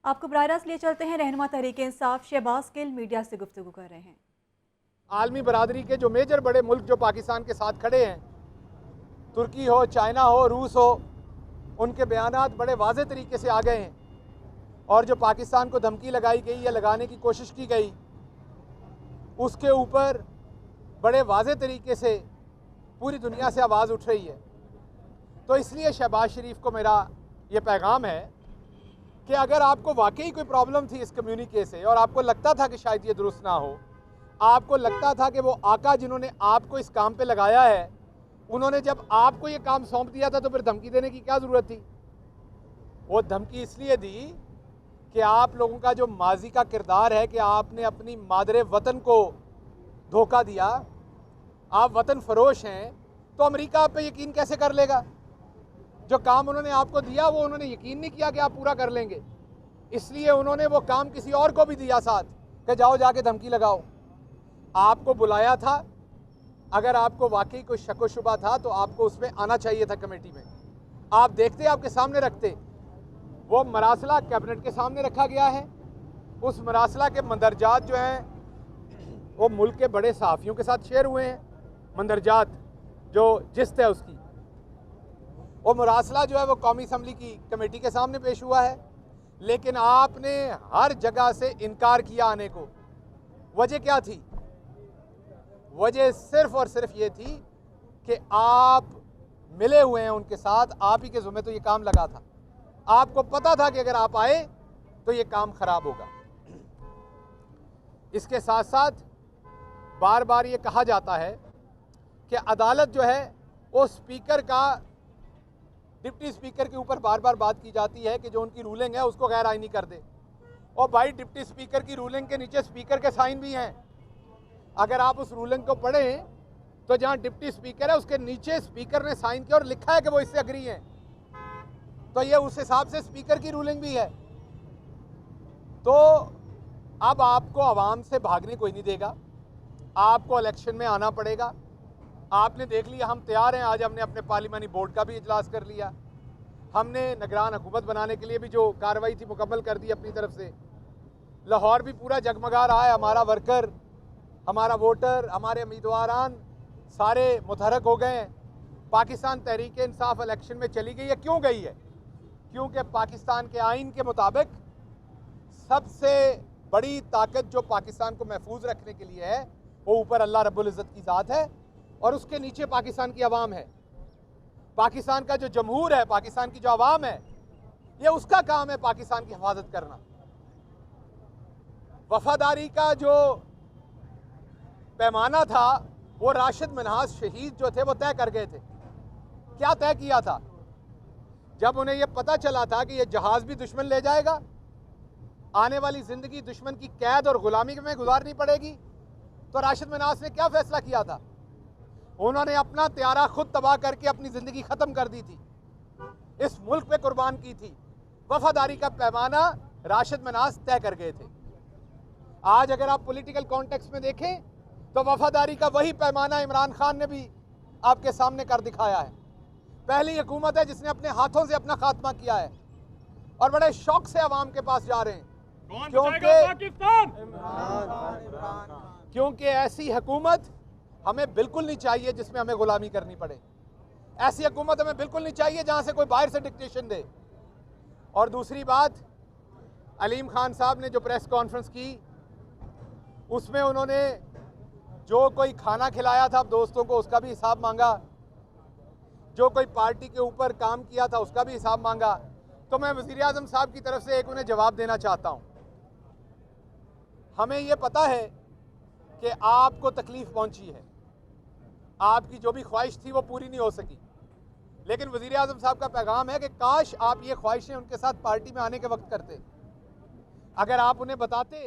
आपको बराह रास्त लिए चलते हैं। रहनुमा तहरीक इंसाफ शहबाज गिल मीडिया से गुफ्तगू कर रहे हैं। आलमी बरादरी के जो मेजर बड़े मुल्क जो पाकिस्तान के साथ खड़े हैं, तुर्की हो, चाइना हो, रूस हो, उनके बयानात बड़े वाज़े तरीके से आ गए हैं। और जो पाकिस्तान को धमकी लगाई गई या लगाने की कोशिश की गई, उसके ऊपर बड़े वाज़े तरीके से पूरी दुनिया से आवाज़ उठ रही है। तो इसलिए शहबाज शरीफ को मेरा ये पैगाम है कि अगर आपको वाकई कोई प्रॉब्लम थी इस कम्युनिके से और आपको लगता था कि शायद ये दुरुस्त ना हो, आपको लगता था कि वो आका जिन्होंने आपको इस काम पे लगाया है, उन्होंने जब आपको ये काम सौंप दिया था तो फिर धमकी देने की क्या ज़रूरत थी। वो धमकी इसलिए दी कि आप लोगों का जो माजी का किरदार है कि आपने अपनी मादरे वतन को धोखा दिया, आप वतन फरोश हैं, तो अमेरिका आप पे यकीन कैसे कर लेगा। जो काम उन्होंने आपको दिया वो उन्होंने यकीन नहीं किया कि आप पूरा कर लेंगे, इसलिए उन्होंने वो काम किसी और को भी दिया साथ कि जाओ जाके धमकी लगाओ। आपको बुलाया था, अगर आपको वाकई कोई शक व शुबा था तो आपको उसमें आना चाहिए था कमेटी में। आप देखते, आपके सामने रखते। वो मरासला कैबिनेट के सामने रखा गया है। उस मरासला के मंदरजात जो हैं वो मुल्क के बड़े सहाफ़ियों के साथ शेयर हुए हैं। मंदरजात जो जिस्त है उसकी, वो मरासला जो है वो कौमी असम्बली की कमेटी के सामने पेश हुआ है, लेकिन आपने हर जगह से इनकार किया आने को। वजह क्या थी? वजह सिर्फ और सिर्फ ये थी कि आप मिले हुए हैं उनके साथ, आप ही के ज़ुम्मे तो ये काम लगा था। आपको पता था कि अगर आप आए तो ये काम खराब होगा। इसके साथ साथ बार बार ये कहा जाता है कि अदालत जो है वो स्पीकर का, डिप्टी स्पीकर के ऊपर बार बार बात की जाती है कि जो उनकी रूलिंग है उसको गैर आईनी कर दे। और भाई, डिप्टी स्पीकर की रूलिंग के नीचे स्पीकर के साइन भी हैं। अगर आप उस रूलिंग को पढ़ें तो जहां डिप्टी स्पीकर है उसके नीचे स्पीकर ने साइन किया और लिखा है कि वो इससे अग्री हैं, तो ये उस हिसाब से स्पीकर की रूलिंग भी है। तो अब आपको आवाम से भागने कोई नहीं देगा, आपको इलेक्शन में आना पड़ेगा। आपने देख लिया, हम तैयार हैं। आज हमने अपने पार्लिमानी बोर्ड का भी इजलास कर लिया। हमने निगरान हुकूमत बनाने के लिए भी जो कार्रवाई थी मुकम्मल कर दी अपनी तरफ से। लाहौर भी पूरा जगमगा रहा है। हमारा वर्कर, हमारा वोटर, हमारे उम्मीदवारान सारे मुतहरक हो गए हैं। पाकिस्तान तहरीक इंसाफ इलेक्शन में चली गई है। क्यों गई है? क्योंकि पाकिस्तान के आइन के मुताबिक सबसे बड़ी ताकत जो पाकिस्तान को महफूज रखने के लिए है वो ऊपर अल्लाह रब्बुल इज़्ज़त की ज़ात है और उसके नीचे पाकिस्तान की आवाम है। पाकिस्तान का जो जमहूर है, पाकिस्तान की जो आवाम है, ये उसका काम है पाकिस्तान की हिफाजत करना। वफादारी का जो पैमाना था वो राशिद मिन्हाज शहीद जो थे वो तय कर गए थे। क्या तय किया था? जब उन्हें यह पता चला था कि यह जहाज भी दुश्मन ले जाएगा, आने वाली जिंदगी दुश्मन की कैद और गुलामी में गुजारनी पड़ेगी, तो राशिद मिन्हाज ने क्या फैसला किया था? उन्होंने अपना त्यारा खुद तबाह करके अपनी जिंदगी खत्म कर दी थी, इस मुल्क पे कुर्बान की थी। वफादारी का पैमाना राशिद मिन्हाज तय कर गए थे। आज अगर आप पॉलिटिकल कॉन्टेक्स्ट में देखें तो वफादारी का वही पैमाना इमरान खान ने भी आपके सामने कर दिखाया है। पहली हुकूमत है जिसने अपने हाथों से अपना खात्मा किया है और बड़े शौक से अवाम के पास जा रहे हैं, क्योंकि ऐसी हुकूमत हमें बिल्कुल नहीं चाहिए जिसमें हमें गुलामी करनी पड़े। ऐसी हुकूमत हमें बिल्कुल नहीं चाहिए जहां से कोई बाहर से डिक्टेशन दे। और दूसरी बात, अलीम खान साहब ने जो प्रेस कॉन्फ्रेंस की उसमें उन्होंने जो कोई खाना खिलाया था दोस्तों को उसका भी हिसाब मांगा, जो कोई पार्टी के ऊपर काम किया था उसका भी हिसाब मांगा। तो मैं वज़ीर आज़म साहब की तरफ से एक उन्हें जवाब देना चाहता हूं। हमें यह पता है कि आपको तकलीफ पहुंची है, आपकी जो भी ख्वाहिश थी वो पूरी नहीं हो सकी, लेकिन वज़ीर आज़म साहब का पैगाम है कि काश आप ये ख्वाहिशें उनके साथ पार्टी में आने के वक्त करते। अगर आप उन्हें बताते